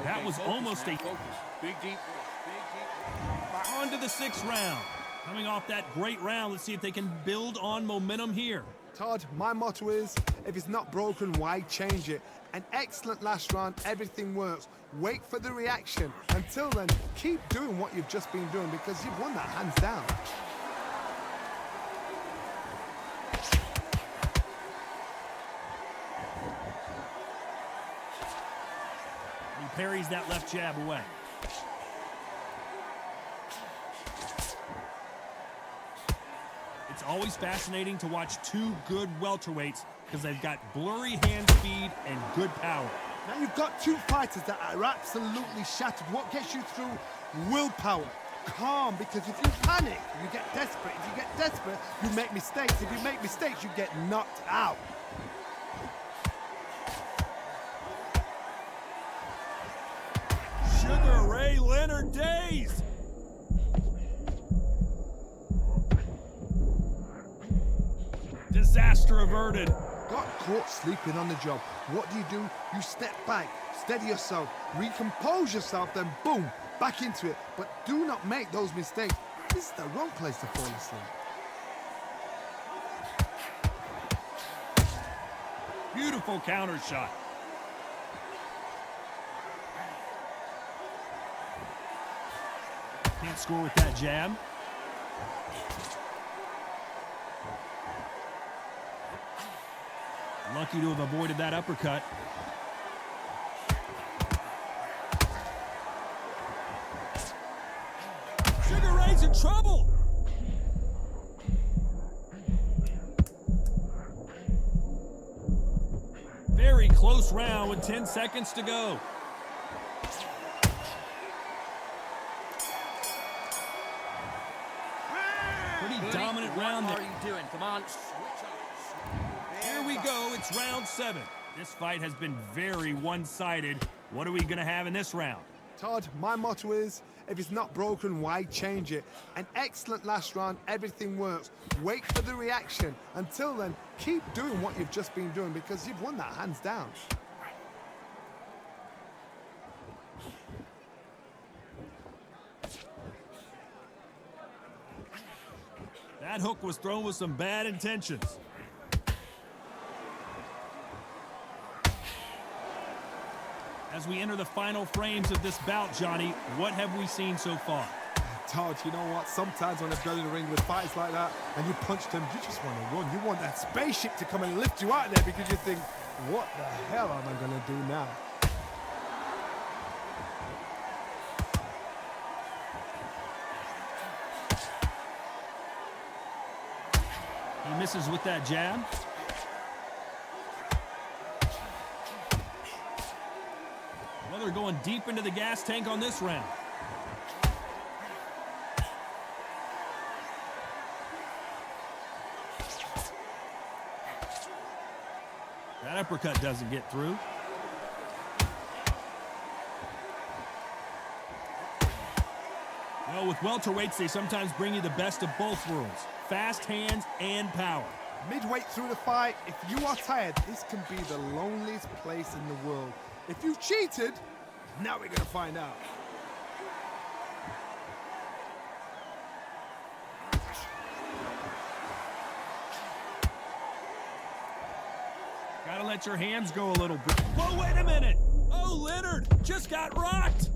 That was almost a
big deep.
On to the 6th round. Coming off that great round, let's see if they can build on momentum here.
Todd, my motto is, if it's not broken, why change it? An excellent last round, everything works. Wait for the reaction. Until then, keep doing what you've just been doing, because you've won that hands down.
He parries that left jab away. It's always fascinating to watch two good welterweights because they've got blurry hand speed and good power.
Now you've got two fighters that are absolutely shattered. What gets you through? Willpower. Calm, because if you panic, you get desperate. If you get desperate, you make mistakes. If you make mistakes, you get knocked out.
Sugar Ray Leonard dazed. Disaster averted.
Got caught sleeping on the job. What do? You step back, steady yourself, recompose yourself, then boom, back into it. But do not make those mistakes. This is the wrong place to fall asleep.
Beautiful counter shot. Can't score with that jab. Lucky to have avoided that uppercut. Sugar Ray's in trouble. Very close round with 10 seconds to go. Pretty dominant round there.
What are you doing? Come on.
Here we go, it's round 7. This fight has been very one-sided. What are we gonna have in this round?
Todd, my motto is, if it's not broken, why change it? An excellent last round, everything works. Wait for the reaction. Until then, keep doing what you've just been doing because you've won that hands down.
That hook was thrown with some bad intentions. As we enter the final frames of this bout, Johnny, what have we seen so far?
Todd, you know what? Sometimes when I've been in the ring with fights like that and you punch them, you just want to run. You want that spaceship to come and lift you out there because you think, what the hell am I going to do now?
He misses with that jab. Well, they're going deep into the gas tank on this round. That uppercut doesn't get through. Well, with welterweights, they sometimes bring you the best of both worlds. Fast hands and power.
Midway through the fight, if you are tired, this can be the loneliest place in the world. If you cheated, now we're going to find out.
Gotta let your hands go a little bit. Whoa, wait a minute! Oh, Leonard just got rocked!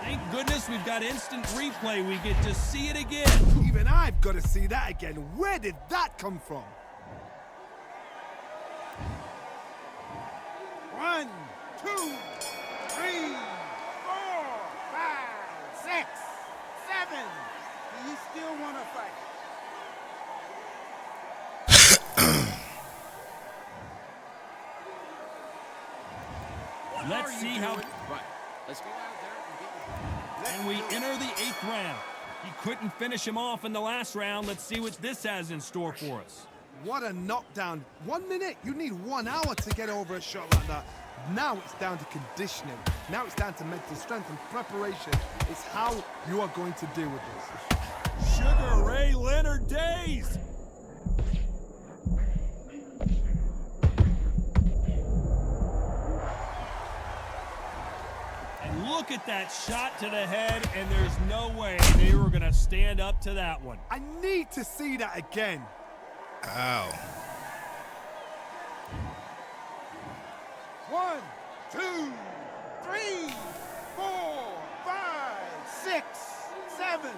Thank goodness we've got instant replay. We get to see it again.
Even I've got to see that again. Where did that come from?
1, 2, 3, 4, 5, 6, 7. Do you still want to fight?
Let's see how...
Right. Let's go out there
and we enter the 8th round. He couldn't finish him off in the last round. Let's see what this has in store for us.
What a knockdown. 1 minute, you need 1 hour to get over a shot like that. Now it's down to conditioning. Now it's down to mental strength and preparation. It's how you are going to deal with this.
Sugar Ray Leonard dazed. And look at that shot to the head, and there's no way they were going to stand up to that one.
I need to see that again.
Ow.
1, 2, 3, 4, 5, 6, 7.